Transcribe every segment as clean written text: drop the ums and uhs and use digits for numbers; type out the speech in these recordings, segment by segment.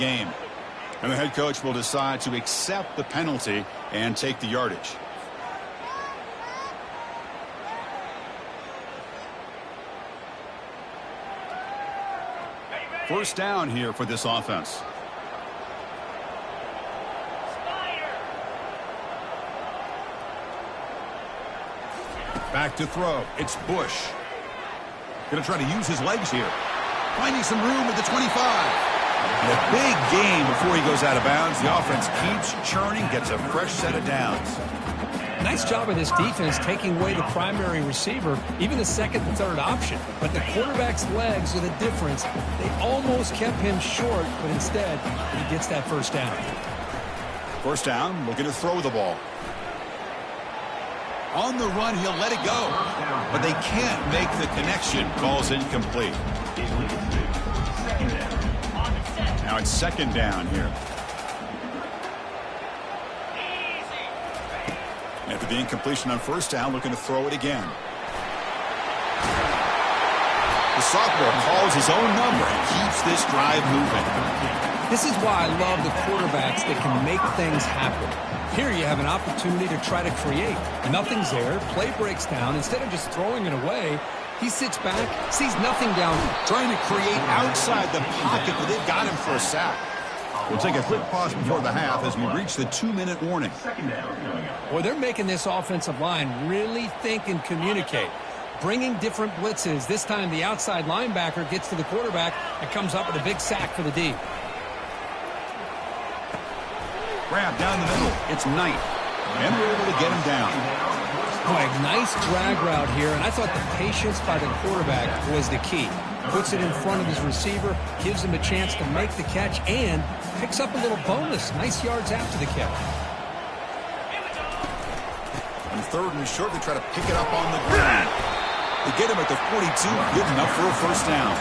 game. And the head coach will decide to accept the penalty and take the yardage. First down here for this offense. Back to throw. It's Bush. Going to try to use his legs here. Finding some room at the 25. And a big gain before he goes out of bounds. The offense keeps churning, gets a fresh set of downs. Nice job of this defense taking away the primary receiver, even the second and third option. But the quarterback's legs are the difference. They almost kept him short, but instead he gets that first down. First down, looking to throw the ball. On the run, he'll let it go. But they can't make the connection. Ball's incomplete. Now it's second down here. After the incompletion on first down, looking to throw it again. The sophomore calls his own number and keeps this drive moving. This is why I love the quarterbacks that can make things happen. Here you have an opportunity to try to create. Nothing's there. Play breaks down. Instead of just throwing it away, he sits back, sees nothing down. Trying to create outside the pocket, but they've got him for a sack. We'll take a quick pause before the half as we reach the 2-minute warning. Boy, they're making this offensive line really think and communicate. Bringing different blitzes. This time the outside linebacker gets to the quarterback and comes up with a big sack for the D. Grab down the middle. It's Knight. And we're able to get him down. Boy, nice drag route here, and I thought the patience by the quarterback was the key. Puts it in front of his receiver, gives him a chance to make the catch, and picks up a little bonus. Nice yards after the catch. On third and short, they try to pick it up on the ground. They get him at the 42, good enough for a first down.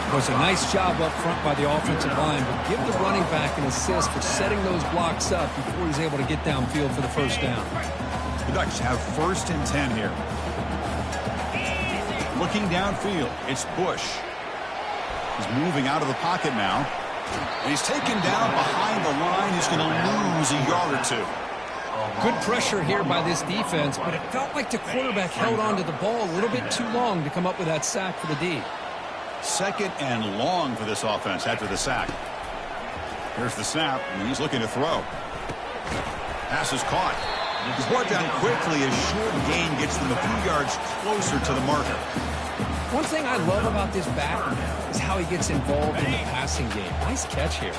It was a nice job up front by the offensive line, but give the running back an assist for setting those blocks up before he's able to get downfield for the first down. The Ducks have first and 10 here. Looking downfield, it's Bush. He's moving out of the pocket now. And he's taken down behind the line. He's going to lose a yard or two. Good pressure here by this defense, but it felt like the quarterback held on to the ball a little bit too long to come up with that sack for the D. Second and long for this offense after the sack. Here's the snap, and he's looking to throw. Pass is caught. He's brought down quickly. A short gain gets them a few yards closer to the marker. One thing I love about this back is how he gets involved in the passing game. Nice catch here.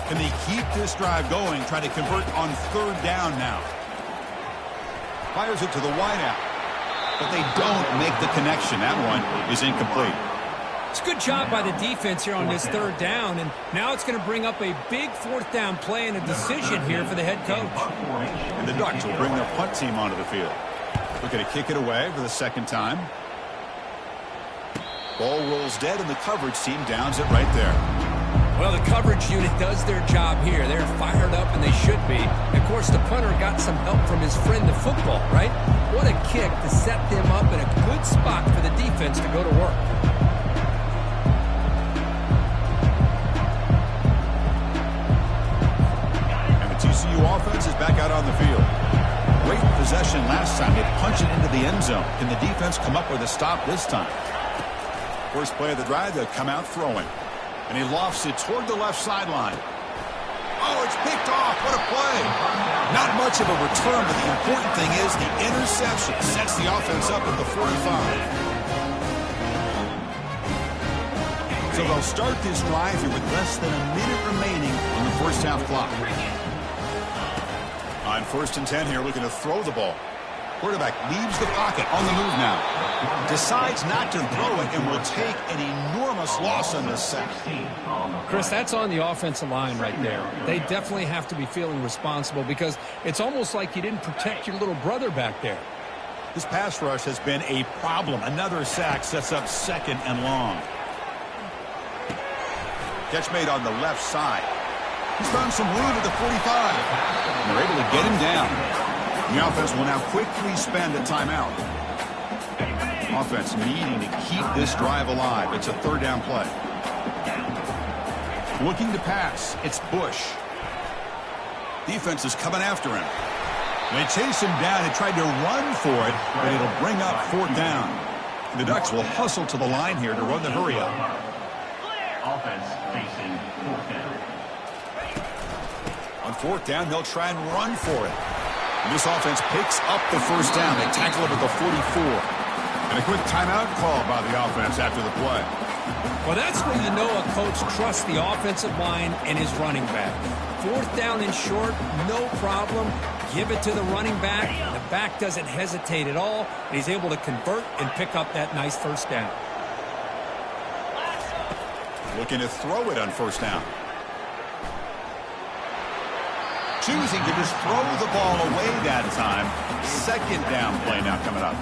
Can they keep this drive going? Try to convert on third down now. Fires it to the wideout. But they don't make the connection. That one is incomplete. It's a good job by the defense here on this third down, and now it's going to bring up a big fourth down play and a decision here for the head coach. And the Ducks will bring their punt team onto the field. Looking to kick it away for the second time. Ball rolls dead, and the coverage team downs it right there. Well, the coverage unit does their job here. They're fired up, and they should be. Of course, the punter got some help from his friend, the football, right? What a kick to set them up in a good spot for the defense to go to work. TCU offense is back out on the field. Great possession last time. They punch it into the end zone. Can the defense come up with a stop this time? First play of the drive, they'll come out throwing. And he lofts it toward the left sideline. Oh, it's picked off. What a play. Not much of a return, but the important thing is the interception sets the offense up at the 45. So they'll start this drive here with less than a minute remaining on the first half clock. On first and 10 here, looking to throw the ball. Quarterback leaves the pocket on the move now. Decides not to throw it and will take an enormous loss on this sack. Chris, that's on the offensive line right there. They definitely have to be feeling responsible because it's almost like you didn't protect your little brother back there. This pass rush has been a problem. Another sack sets up second and long. Catch made on the left side. He's found some room at the 45. And they're able to get him down. The offense will now quickly spend a timeout. Offense needing to keep this drive alive. It's a third down play. Looking to pass. It's Bush. Defense is coming after him. They chase him down. They tried to run for it, but it'll bring up 4th down. The Ducks will hustle to the line here to run the hurry up. Offense facing 4th down. On 4th down, they'll try and run for it. And this offense picks up the 1st down. They tackle him at the 44. And a quick timeout call by the offense after the play. Well, that's when you know a coach trusts the offensive line and his running back. 4th down and short, no problem. Give it to the running back. The back doesn't hesitate at all. And he's able to convert and pick up that nice 1st down. Looking to throw it on 1st down. Choosing to just throw the ball away that time. 2nd down play now coming up.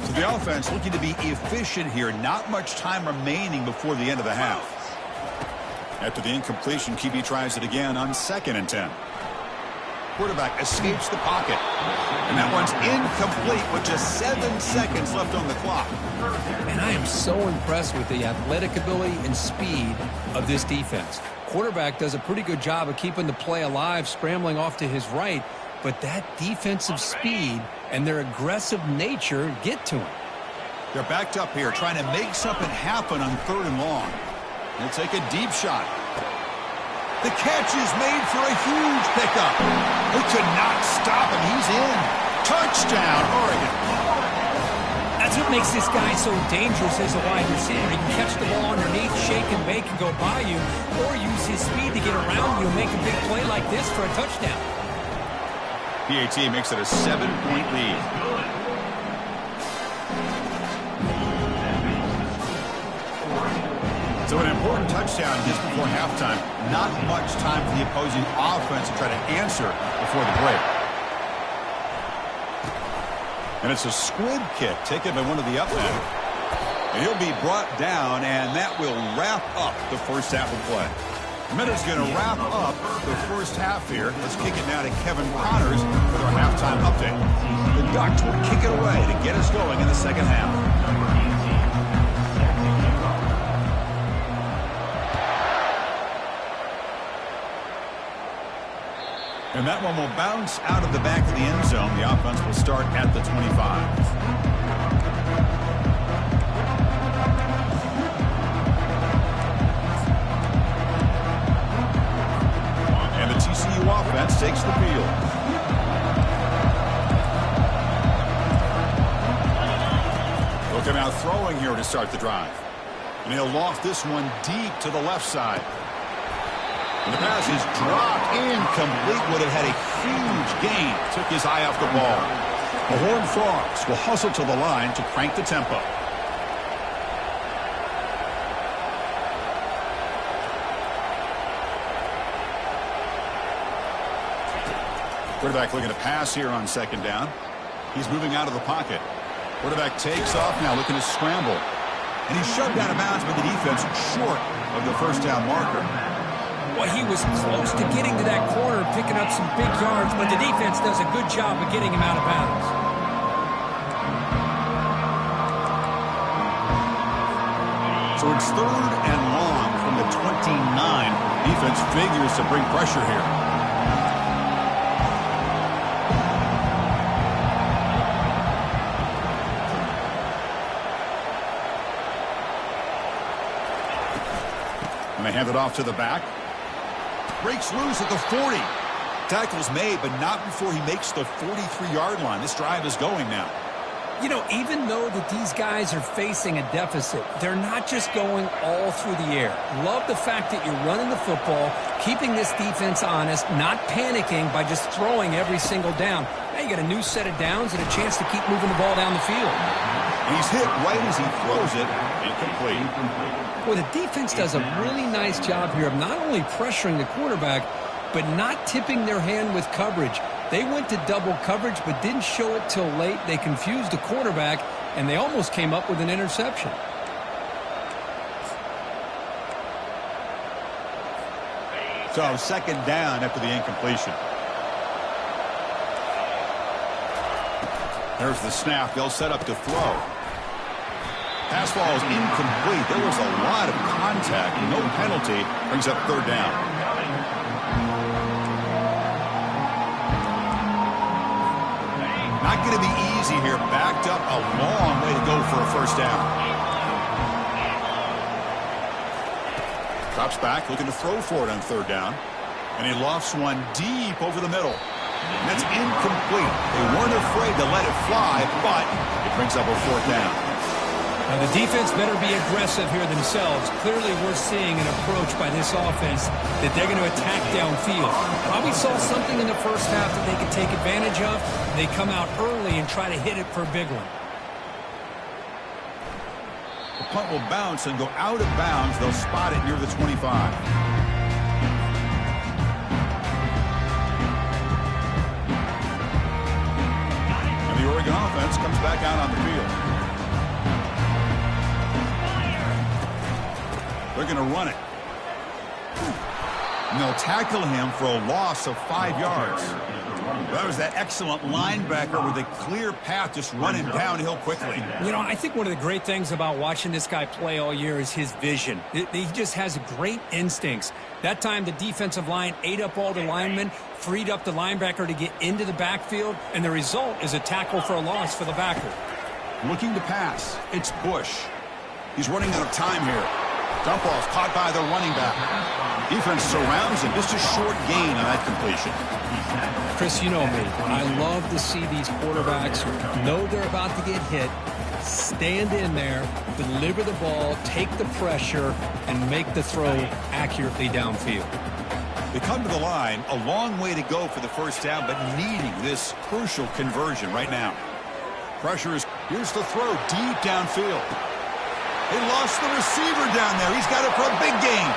So the offense looking to be efficient here. Not much time remaining before the end of the half. After the incompletion, QB tries it again on 2nd and 10. Quarterback escapes the pocket. And that one's incomplete with just 7 seconds left on the clock. And I am so impressed with the athletic ability and speed of this defense. Quarterback does a pretty good job of keeping the play alive, scrambling off to his right. But that defensive speed and their aggressive nature get to him. They're backed up here trying to make something happen on 3rd and long. They'll take a deep shot. The catch is made for a huge pickup. They could not stop him. He's in. Touchdown, Oregon. That's what makes this guy so dangerous as a wide receiver. He can catch the ball underneath, shake and bake and go by you, or use his speed to get around you and make a big play like this for a touchdown. PAT makes it a 7-point lead. So an important touchdown just before halftime. Not much time for the opposing offense to try to answer before the break. And it's a squid kick taken by one of the up men. And he'll be brought down, and that will wrap up the 1st half of play. Minutes going to wrap up the 1st half here. Let's kick it now to Kevin Connors with our halftime update. The Ducks will kick it away to get us going in the 2nd half. And that one will bounce out of the back of the end zone. The offense will start at the 25. And the TCU offense takes the field. They'll come out throwing here to start the drive. And he'll loft this one deep to the left side. And the pass is dropped, incomplete. Would have had a huge gain. Took his eye off the ball. The Horned Frogs will hustle to the line to crank the tempo. Quarterback looking to pass here on 2nd down. He's moving out of the pocket. Quarterback takes off now, looking to scramble. And he's shoved out of bounds by the defense short of the 1st down marker. Well, he was close to getting to that corner, picking up some big yards, but the defense does a good job of getting him out of bounds. So it's 3rd and long from the 29. Defense figures to bring pressure here. And they hand it off to the back. Breaks loose at the 40. Tackle's made, but not before he makes the 43-yard line. This drive is going now. You know, even though that these guys are facing a deficit, they're not just going all through the air. Love the fact that you're running the football, keeping this defense honest, not panicking by just throwing every single down. Now you got a new set of downs and a chance to keep moving the ball down the field. He's hit right as he throws it. Incomplete. Well, the defense does a really nice job here of not only pressuring the quarterback, but not tipping their hand with coverage. They went to double coverage, but didn't show it till late. They confused the quarterback, and they almost came up with an interception. So 2nd down after the incompletion. There's the snap. They'll set up to throw. Pass ball is incomplete. There was a lot of contact. No penalty. Brings up third down. Not going to be easy here. Backed up a long way to go for a first down. Drops back, looking to throw for it on third down. And he lofts one deep over the middle. And that's incomplete. They weren't afraid to let it fly, but it brings up a fourth down. Now the defense better be aggressive here themselves. Clearly we're seeing an approach by this offense that they're going to attack downfield. Probably saw something in the first half that they could take advantage of. They come out early and try to hit it for a big one. The punt will bounce and go out of bounds. They'll spot it near the 25. And the Oregon offense comes back out on the field. They're going to run it. And they'll tackle him for a loss of 5 yards. That was that excellent linebacker with a clear path just running downhill quickly. You know, I think one of the great things about watching this guy play all year is his vision. He just has great instincts. That time the defensive line ate up all the linemen, freed up the linebacker to get into the backfield, and the result is a tackle for a loss for the backer. Looking to pass. It's Bush. He's running out of time here. Dump ball's caught by the running back. Defense surrounds him. Just a short gain on that completion. Chris, you know me. I love to see these quarterbacks know they're about to get hit, stand in there, deliver the ball, take the pressure, and make the throw accurately downfield. They come to the line, a long way to go for the first down, but needing this crucial conversion right now. Pressure is, here's the throw deep downfield. They lost the receiver down there. He's got it for a big gain.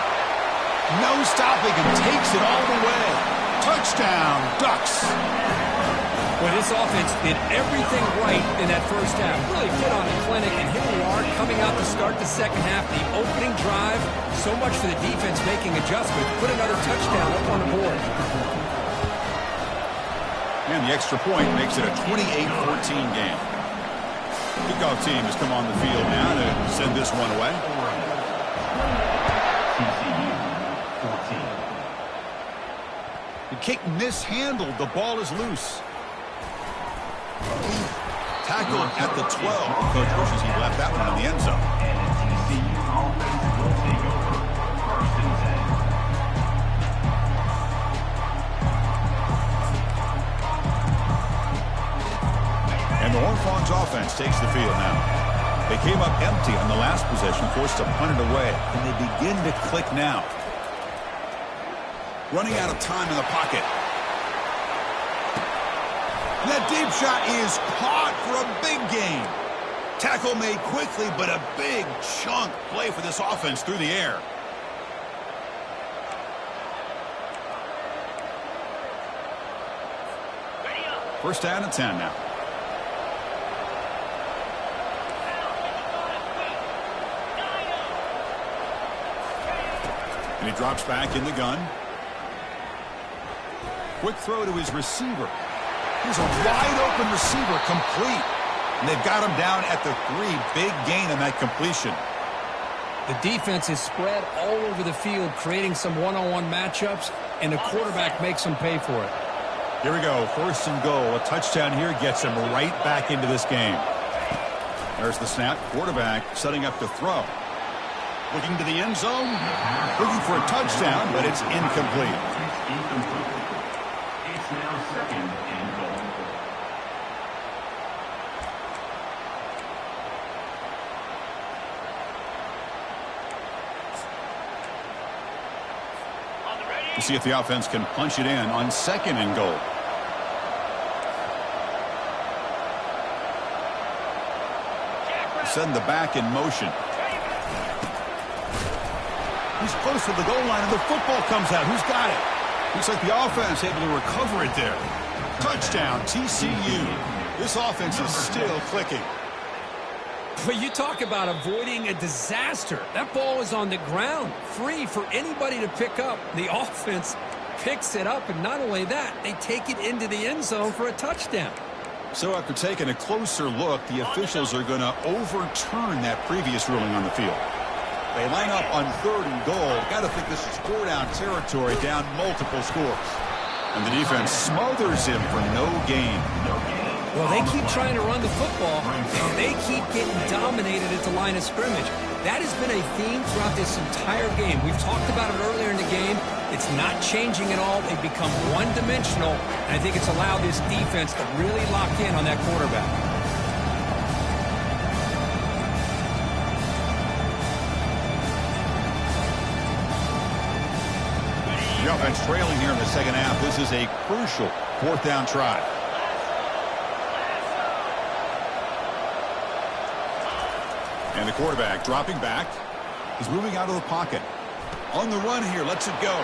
No stopping him. Takes it all the way. Touchdown, Ducks. Well, this offense did everything right in that first half. Really put on a clinic, and here we are coming out to start the second half. The opening drive, so much for the defense making adjustments. Put another touchdown up on the board. And the extra point makes it a 28-14 game. Kickoff team has come on the field now to send this one away. The kick mishandled. The ball is loose. Tackled at the 12. Coach wishes he left that one in the end zone. And the Horned Frogs offense takes the field now. They came up empty on the last possession, forced to punt it away. And they begin to click now. Running out of time in the pocket. And that deep shot is caught for a big gain. Tackle made quickly, but a big chunk play for this offense through the air. First down and 10 now. And he drops back in the gun. Quick throw to his receiver. Here's a wide-open receiver, complete. And they've got him down at the 3. Big gain on that completion. The defense is spread all over the field, creating some one-on-one matchups, and the quarterback makes them pay for it. Here we go, first and goal. A touchdown here gets him right back into this game. There's the snap. Quarterback setting up to throw. Looking to the end zone. Looking for a touchdown, but it's incomplete. It's now second and goal. To see if the offense can punch it in on second and goal. Send the back in motion. He's close to the goal line, and the football comes out. Who's got it? Looks like the offense able to recover it there. Touchdown, TCU. This offense is still clicking. But you talk about avoiding a disaster. That ball is on the ground, free for anybody to pick up. The offense picks it up, and not only that, they take it into the end zone for a touchdown. So after taking a closer look, the officials are going to overturn that previous ruling on the field. They line up on 3rd and goal. Got to think this is 4-down territory, down multiple scores. And the defense smothers him for no gain. Well, they keep trying to run the football, and they keep getting dominated at the line of scrimmage. That has been a theme throughout this entire game. We've talked about it earlier in the game. It's not changing at all. They've become one-dimensional, and I think it's allowed this defense to really lock in on that quarterback. The offense trailing here in the second half. This is a crucial 4th down try. And the quarterback dropping back. He's moving out of the pocket. On the run here, lets it go.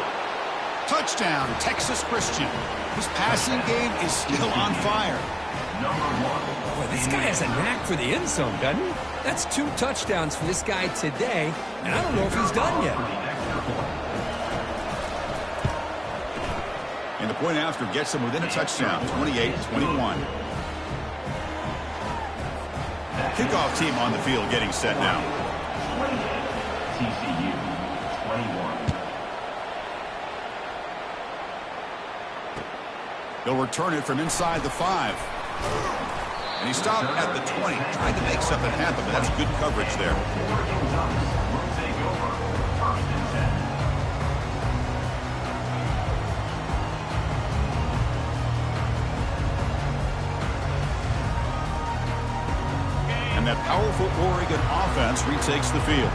Touchdown, Texas Christian. His passing game is still on fire. Boy, this guy has a knack for the end zone, doesn't he? That's 2 touchdowns for this guy today, and I don't know if he's done yet. And the point after gets him within a touchdown, 28-21. Kickoff team on the field getting set now. TCU 21. They'll return it from inside the 5. And he stopped at the 20. Tried to make something happen, but that's good coverage there. Will take over 1st and 10. And that powerful Oregon offense retakes the field.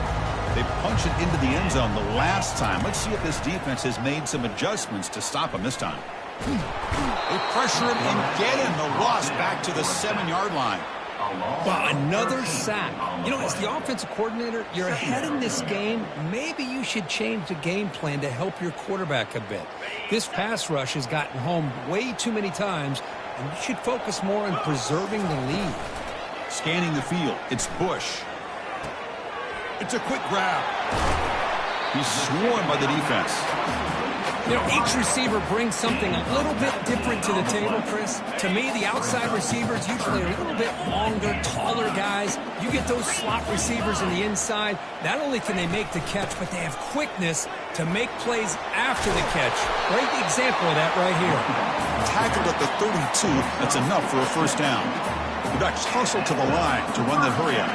They punch it into the end zone the last time. Let's see if this defense has made some adjustments to stop him this time. They pressure him and get him. The loss back to the 7-yard line. Wow, another sack. You know, as the offensive coordinator, you're ahead in this game. Maybe you should change the game plan to help your quarterback a bit. This pass rush has gotten home way too many times, and you should focus more on preserving the lead. Scanning the field. It's Bush. It's a quick grab. He's swarmed by the defense. You know, each receiver brings something a little bit different to the table, Chris. To me, the outside receivers usually are a little bit longer, taller guys. You get those slot receivers in the inside. Not only can they make the catch, but they have quickness to make plays after the catch. Great example of that right here. Tackled at the 32. That's enough for a 1st down. The Ducks hustle to the line to run that hurry up.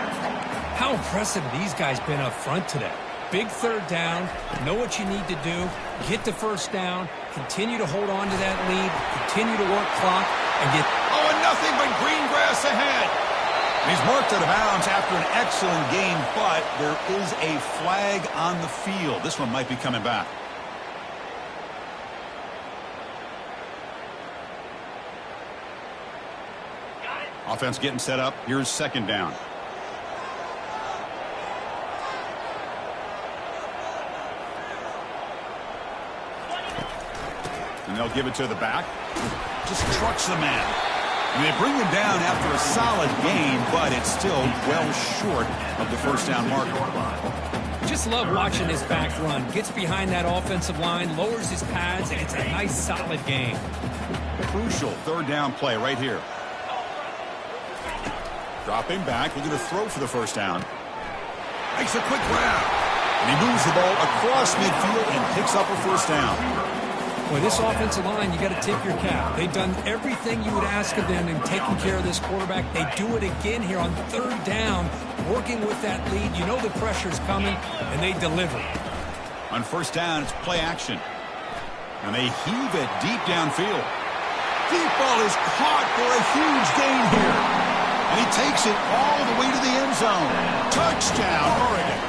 How impressive have these guys been up front today? Big 3rd down, know what you need to do, get the 1st down, continue to hold on to that lead, continue to work clock, and get... Oh, and nothing but green grass ahead. He's marked out of bounds after an excellent game, but there is a flag on the field. This one might be coming back. Offense getting set up. Here's 2nd down. And they'll give it to the back. Just trucks the man. And they bring him down after a solid gain, but it's still well short of the 1st down marker. Just love watching this back run. Gets behind that offensive line, lowers his pads, and it's a nice, solid game. Crucial 3rd down play right here. Dropping back, looking to throw for the 1st down. Makes a quick grab. And he moves the ball across midfield and picks up a 1st down. Boy, this offensive line, you got to tip your cap. They've done everything you would ask of them in taking care of this quarterback. They do it again here on 3rd down, working with that lead. You know the pressure's coming, and they deliver. On 1st down, it's play action. And they heave it deep downfield. Deep ball is caught for a huge gain here. And he takes it all the way to the end zone. Touchdown, Oregon.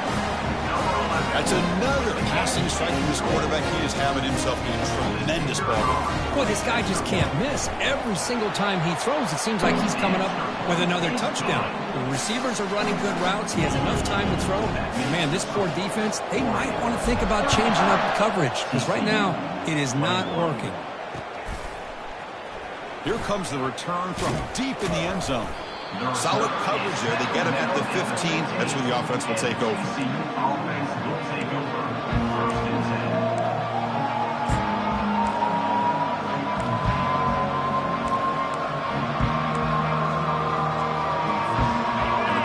That's another passing strike from this quarterback. He is having himself a tremendous ball game. Well, this guy just can't miss. Every single time he throws, it seems like he's coming up with another touchdown. The receivers are running good routes. He has enough time to throw. And man, this poor defense, they might want to think about changing up coverage, because right now it is not working. Here comes the return from deep in the end zone. Solid coverage there. They get him at the 15. That's where the offense will take over.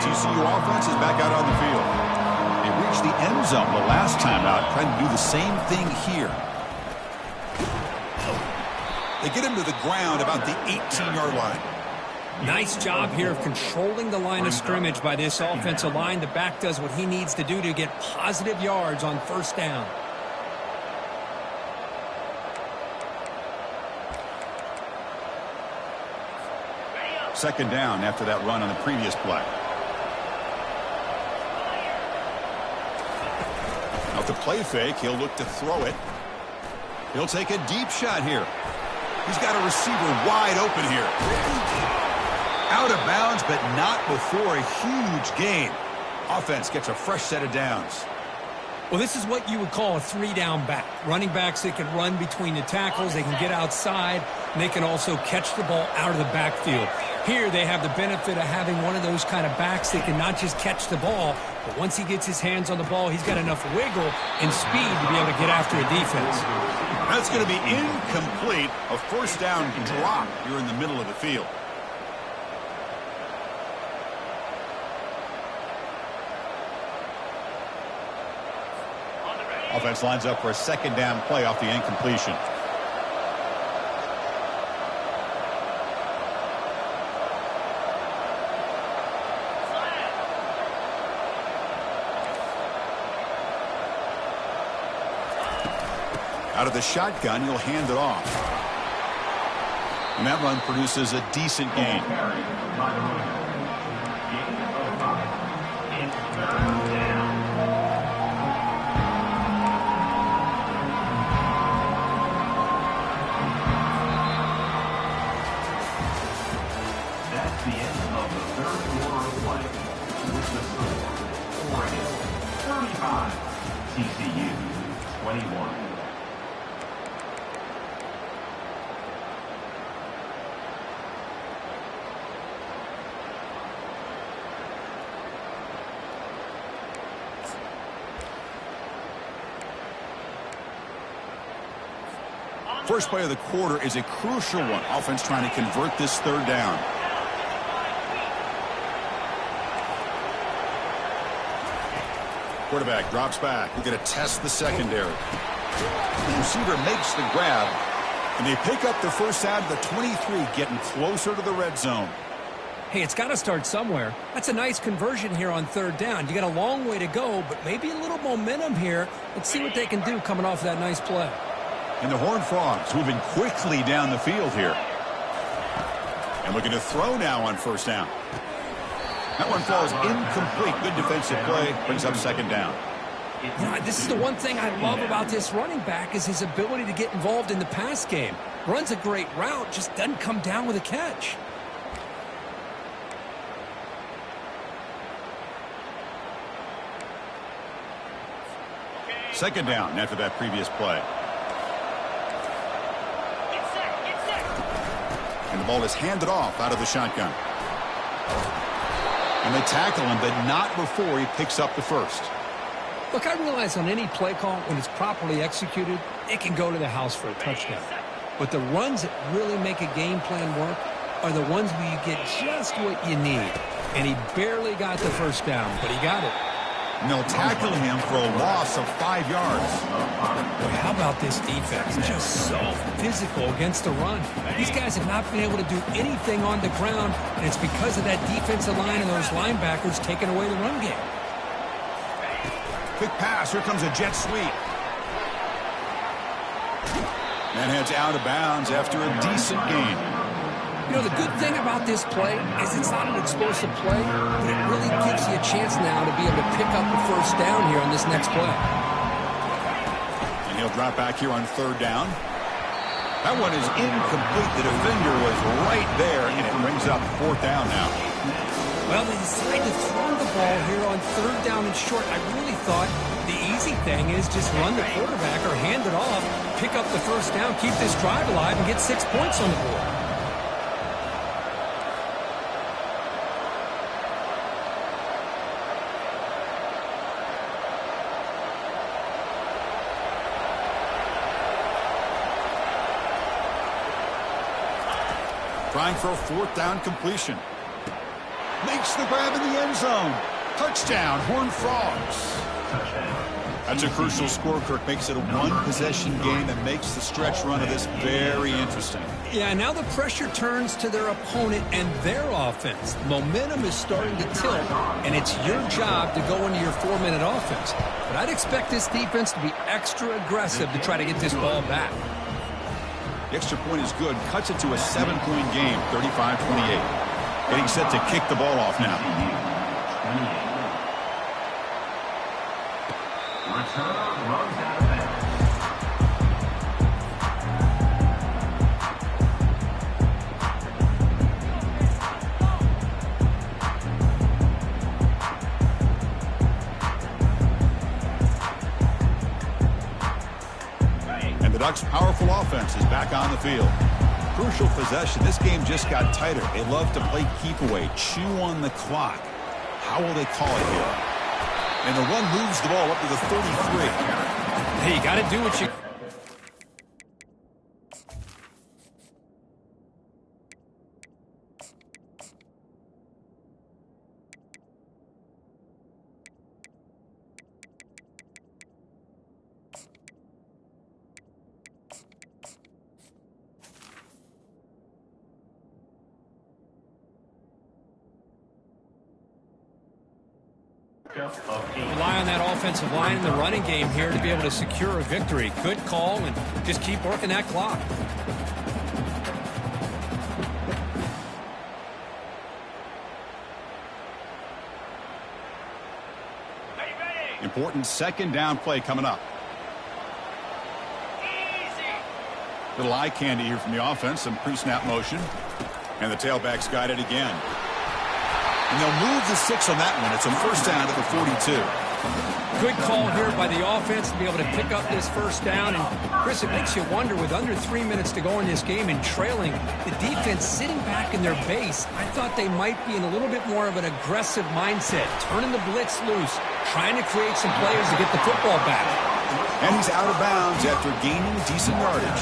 TCU offense is back out on the field. They reached the end zone the last time out, trying to do the same thing here. They get him to the ground about the 18-yard line. Nice job here of controlling the line of scrimmage by this offensive line. The back does what he needs to do to get positive yards on first down. Second down after that run on the previous play. Now to play fake, he'll look to throw it. He'll take a deep shot here. He's got a receiver wide open here. Out of bounds, but not before a huge gain. Offense gets a fresh set of downs. Well, this is what you would call a three-down back. Running backs, they can run between the tackles, they can get outside, and they can also catch the ball out of the backfield. Here, they have the benefit of having one of those kind of backs that can not just catch the ball, but once he gets his hands on the ball, he's got enough wiggle and speed to be able to get after a defense. That's going to be incomplete. A first down drop here in the middle of the field. Offense lines up for a second down play off the incompletion. Out of the shotgun, he'll hand it off. And that run produces a decent gain. That's the end of the third quarter of play. With the score, Oregon 35, TCU 21. First play of the quarter is a crucial one. Offense trying to convert this third down. Quarterback drops back. We're going to test the secondary. The receiver makes the grab, and they pick up the first down to the 23, getting closer to the red zone. Hey, it's got to start somewhere. That's a nice conversion here on third down. You got a long way to go, but maybe a little momentum here. Let's see what they can do coming off that nice play. And the Horned Frogs moving quickly down the field here. And looking to throw now on first down. That one falls incomplete. Good defensive play. Brings up second down. Yeah, this is the one thing I love about this running back is his ability to get involved in the pass game. Runs a great route, just doesn't come down with a catch. Second down after that previous play. And the ball is handed off out of the shotgun. And they tackle him, but not before he picks up the first. Look, I realize on any play call, when it's properly executed, it can go to the house for a touchdown. But the runs that really make a game plan work are the ones where you get just what you need. And he barely got the first down, but he got it. And they'll tackle him for a loss of 5 yards. Boy, how about this defense? Just so physical against the run. These guys have not been able to do anything on the ground, and it's because of that defensive line and those linebackers taking away the run game. Quick pass. Here comes a jet sweep. And heads out of bounds after a decent gain. You know, the good thing about this play is it's not an explosive play, but it really gives you a chance now to be able to pick up the first down here on this next play. And he'll drop back here on third down. That one is incomplete. The defender was right there, and it brings up fourth down now. Well, they decide to throw the ball here on third down and short. I really thought the easy thing is just run the quarterback or hand it off, pick up the first down, keep this drive alive, and get 6 points on the board. Trying for a fourth down completion. Makes the grab in the end zone. Touchdown, Horned Frogs. That's a crucial score, Kirk. Makes it a one-possession game that makes the stretch run of this very interesting. Yeah, now the pressure turns to their opponent and their offense. Momentum is starting to tilt, and it's your job to go into your 4-minute offense. But I'd expect this defense to be extra aggressive to try to get this ball back. The extra point is good. Cuts it to a 7-point game, 35-28. Getting set to kick the ball off now. Return runs out of bounds. And the Ducks' powerful offense is back on the field. Crucial possession. This game just got tighter. They love to play keep away, chew on the clock. How will they call it here? And the run moves the ball up to the 33. Hey, you got to do what you... Rely on that offensive line in the running game here to be able to secure a victory. Good call, and just keep working that clock. Important second down play coming up. Little eye candy here from the offense. Some pre-snap motion. And the tailback's got it again. And they'll move the 6 on that one. It's a first down at the 42. Good call here by the offense to be able to pick up this first down. And, Chris, it makes you wonder, with under 3 minutes to go in this game and trailing, the defense sitting back in their base, I thought they might be in a little bit more of an aggressive mindset, turning the blitz loose, trying to create some players to get the football back. And he's out of bounds after gaining decent yardage.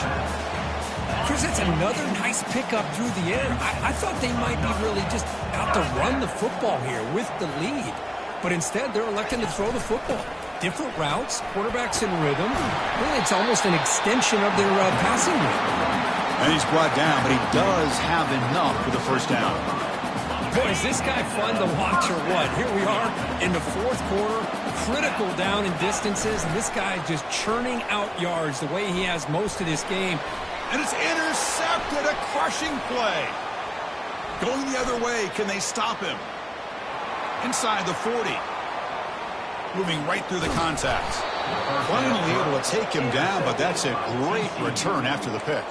Chris, that's another nice pickup through the air. I thought they might be really just out to run the football here with the lead. But instead, they're electing to throw the football. Different routes, quarterbacks in rhythm. Really, it's almost an extension of their passing game. And he's brought down, but he does have enough for the first down. Boy, is this guy fun to watch or what? Here we are in the fourth quarter, critical down in distances, and this guy just churning out yards the way he has most of this game. And it's intercepted, a crushing play. Going the other way, can they stop him? Inside the 40. Moving right through the contacts. Finally able to take him down, but that's a great return after the pick.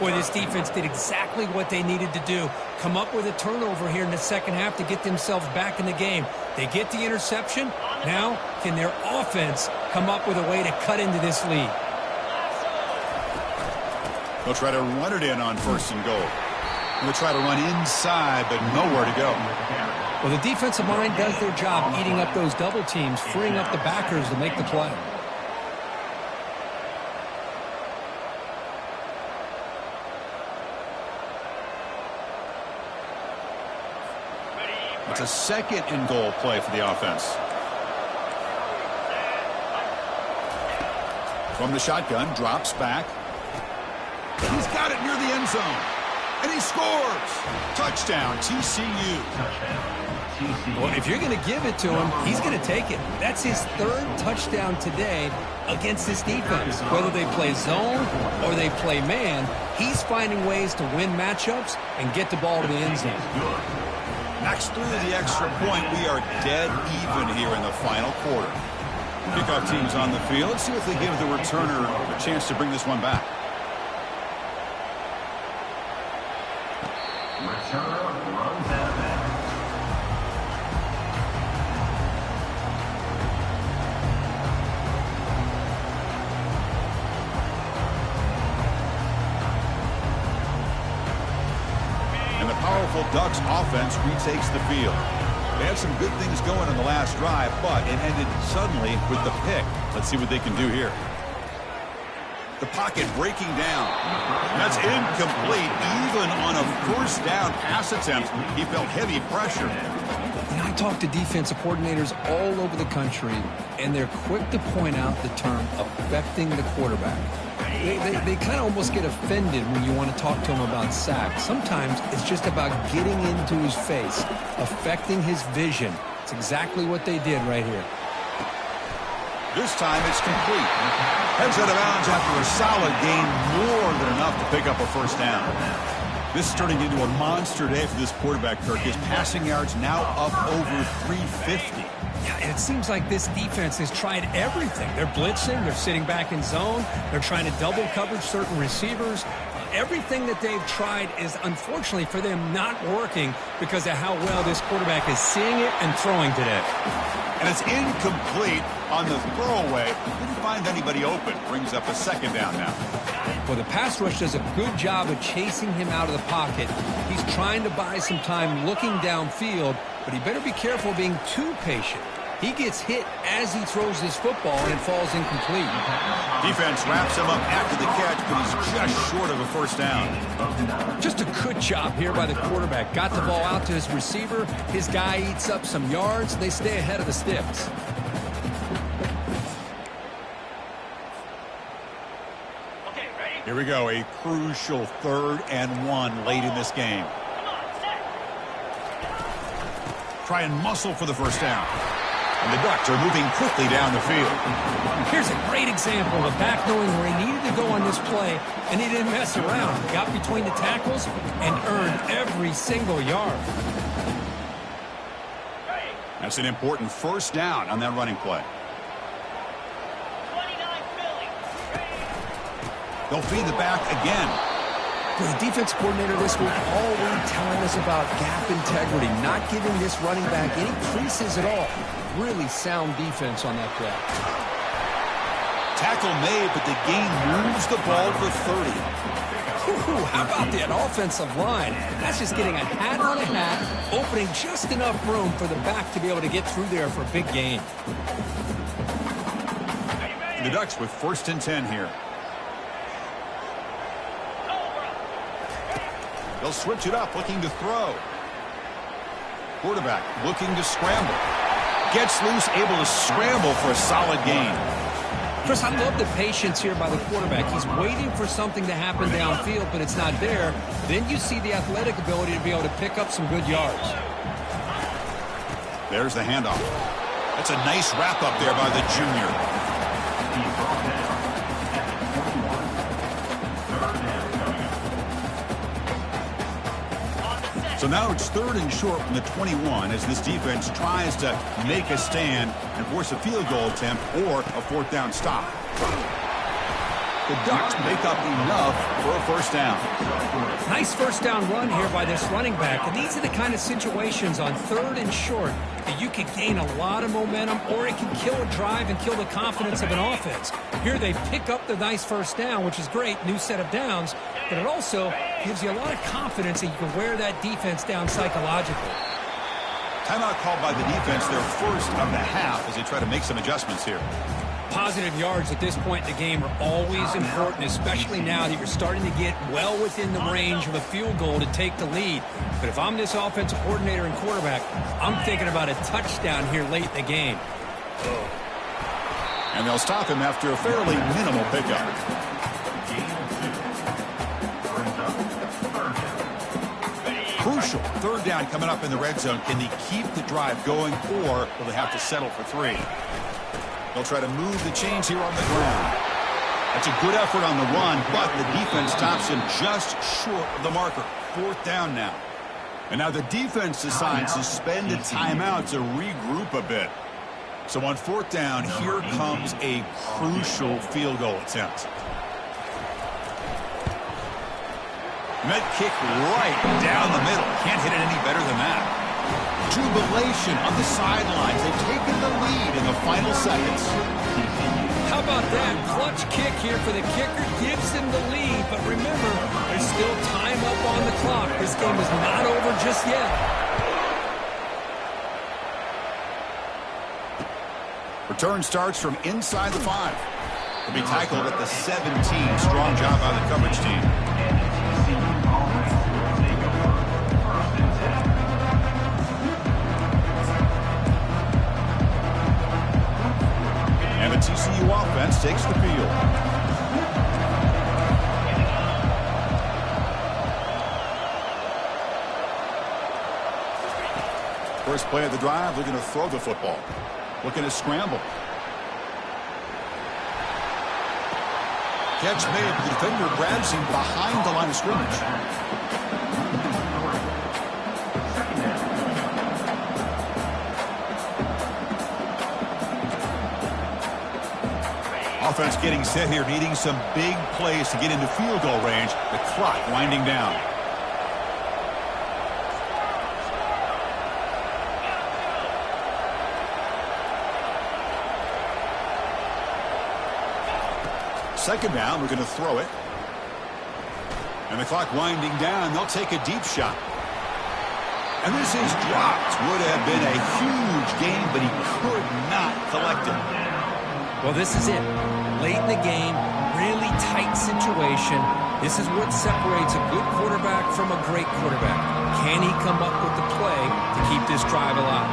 Boy, this defense did exactly what they needed to do. Come up with a turnover here in the second half to get themselves back in the game. They get the interception. Now, can their offense come up with a way to cut into this lead? They'll try to run it in on first and goal. They'll try to run inside, but nowhere to go. Well, the defensive line does their job eating up those double teams, freeing up the backers to make the play. It's a second and goal play for the offense. From the shotgun, drops back. He's got it near the end zone. And he scores. Touchdown, TCU. Well, if you're going to give it to him, he's going to take it. That's his third touchdown today against this defense. Whether they play zone or they play man, he's finding ways to win matchups and get the ball to the end zone. Knocks through the extra point. We are dead even here in the final quarter. Kickoff team's on the field. Let's see if they give the returner a chance to bring this one back. Returner runs out of bounds. And the powerful Ducks offense retakes the field. They had some good things going in the last drive, but it ended suddenly with the pick. Let's see what they can do here. The pocket breaking down. That's incomplete. Even on a first down pass attempt, he felt heavy pressure. And I talk to defensive coordinators all over the country, and they're quick to point out the term affecting the quarterback. They kind of almost get offended when you want to talk to them about sacks. Sometimes it's just about getting into his face, affecting his vision. It's exactly what they did right here. This time it's complete. Heads out of bounds after a solid gain, more than enough to pick up a first down. This is turning into a monster day for this quarterback, Kirk. His passing yards now up over 350. Yeah, and it seems like this defense has tried everything. They're blitzing, they're sitting back in zone, they're trying to double coverage certain receivers. Everything that they've tried is, unfortunately for them, not working because of how well this quarterback is seeing it and throwing today. And it's incomplete on the throwaway. Didn't find anybody open. Brings up a second down now. Well, the pass rush does a good job of chasing him out of the pocket. He's trying to buy some time looking downfield, but he better be careful being too patient. He gets hit as he throws his football, and it falls incomplete. Defense wraps him up after the catch, but he's just short of a first down. Just a good job here by the quarterback. Got the ball out to his receiver. His guy eats up some yards. They stay ahead of the sticks. Here we go, a crucial 3rd and 1 late in this game. Try and muscle for the first down. And the Ducks are moving quickly down the field. Here's a great example of back knowing where he needed to go on this play, and he didn't mess around. Got between the tackles and earned every single yard. That's an important first down on that running play. They'll feed the back again. The defense coordinator this week already telling us about gap integrity, not giving this running back any creases at all. Really sound defense on that play. Tackle made, but the gain moves the ball to 30. Ooh, how about that offensive line? That's just getting a hat on a hat, opening just enough room for the back to be able to get through there for a big gain. The Ducks with 1st and 10 here. They'll switch it up, looking to throw. Quarterback looking to scramble. Gets loose, able to scramble for a solid gain. Chris, I love the patience here by the quarterback. He's waiting for something to happen downfield, but it's not there. Then you see the athletic ability to be able to pick up some good yards. There's the handoff. That's a nice wrap up there by the junior. So now it's 3rd and short from the 21 as this defense tries to make a stand and force a field goal attempt or a 4th down stop. The Ducks make up enough for a first down. Nice first down run here by this running back. And these are the kind of situations on 3rd and short that you can gain a lot of momentum, or it can kill a drive and kill the confidence of an offense. Here they pick up the nice first down, which is great, new set of downs, but it also gives you a lot of confidence that you can wear that defense down psychologically. Timeout called by the defense, their first of the half, as they try to make some adjustments here. Positive yards at this point in the game are always important, especially now that you're starting to get well within the range of a field goal to take the lead. But if I'm this offensive coordinator and quarterback, I'm thinking about a touchdown here late in the game. And they'll stop him after a fairly minimal pickup. Crucial 3rd down coming up in the red zone. Can they keep the drive going, or will they have to settle for 3? They'll try to move the chains here on the ground. That's a good effort on the run, but the defense stops him just short of the marker. 4th down now. And now the defense decides to spend a timeout to regroup a bit. So on 4th down, here comes a crucial field goal attempt. Met kick right down the middle. Can't hit it any better than that. Jubilation on the sidelines. They've taken the lead in the final seconds. How about that? Clutch kick here for the kicker. Gives them the lead, but remember, there's still time up on the clock. This game is not over just yet. Return starts from inside the 5. To be tackled at the 17. Strong job by the coverage team. And the TCU offense takes the field. First play of the drive, looking to throw the football. Looking to scramble. Catch made. The defender grabs him behind the line of scrimmage. Offense getting set here, needing some big plays to get into field goal range. The clock winding down. Second down, we're going to throw it. And the clock winding down, they'll take a deep shot. And this is dropped. Would have been a huge game, but he could not collect it. Well, this is it. Late in the game, really tight situation. This is what separates a good quarterback from a great quarterback. Can he come up with the play to keep this drive alive?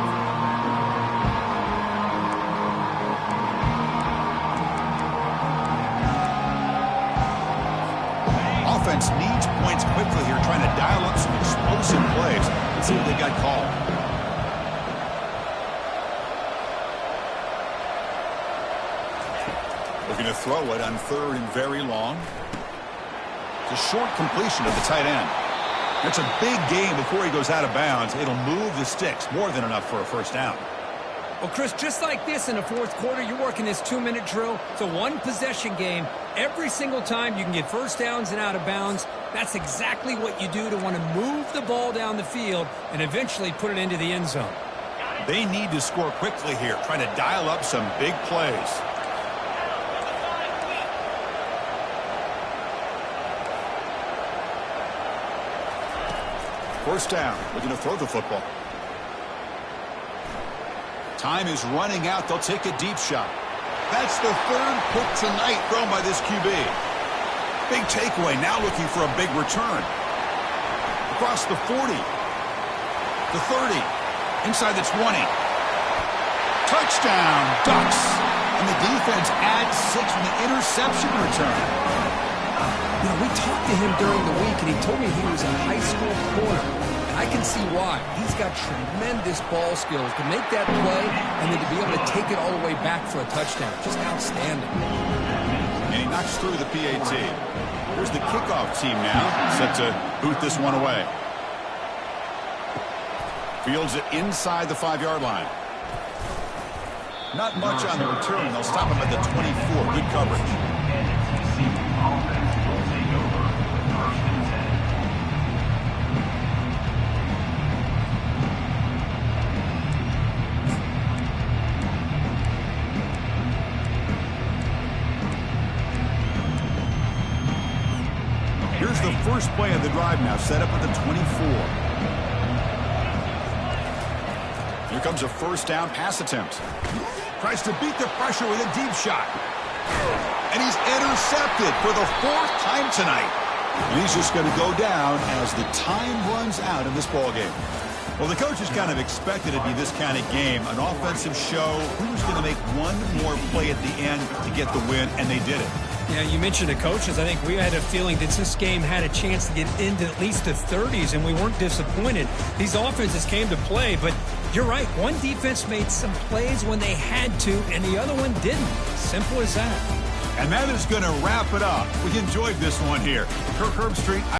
Offense needs points quickly here, trying to dial up some explosive plays. Let's see what they got called. Looking to throw it on 3rd and very long. It's a short completion of the tight end. That's a big game before he goes out of bounds. It'll move the sticks, more than enough for a first down. Well, Chris, just like this in the fourth quarter, you're working this 2-minute drill. It's a one-possession game. Every single time you can get first downs and out of bounds. That's exactly what you do to want to move the ball down the field and eventually put it into the end zone. They need to score quickly here, trying to dial up some big plays. First down, looking to throw the football. Time is running out. They'll take a deep shot. That's the 3rd pick tonight thrown by this QB. Big takeaway. Now looking for a big return. Across the 40. The 30. Inside the 20. Touchdown. Ducks. And the defense adds 6 from the interception return. You know, we talked to him during the week, and he told me he was a high school corner. I can see why. He's got tremendous ball skills to make that play and then to be able to take it all the way back for a touchdown. Just outstanding. And he knocks through the PAT. Here's the kickoff team now, set to boot this one away. Fields it inside the 5-yard line. Not much on the return. They'll stop him at the 24. Good coverage. Here's the first play of the drive now, set up at the 24. Here comes a first down pass attempt. Tries to beat the pressure with a deep shot. And he's intercepted for the 4th time tonight. And he's just going to go down as the time runs out in this ballgame. Well, the coaches kind of expected it to be this kind of game, an offensive show. Who's going to make one more play at the end to get the win, and they did it. Yeah, you mentioned the coaches. I think we had a feeling that this game had a chance to get into at least the 30s, and we weren't disappointed. These offenses came to play, but you're right. One defense made some plays when they had to, and the other one didn't. Simple as that. And that is going to wrap it up. We enjoyed this one here. Kirk Herbstreit.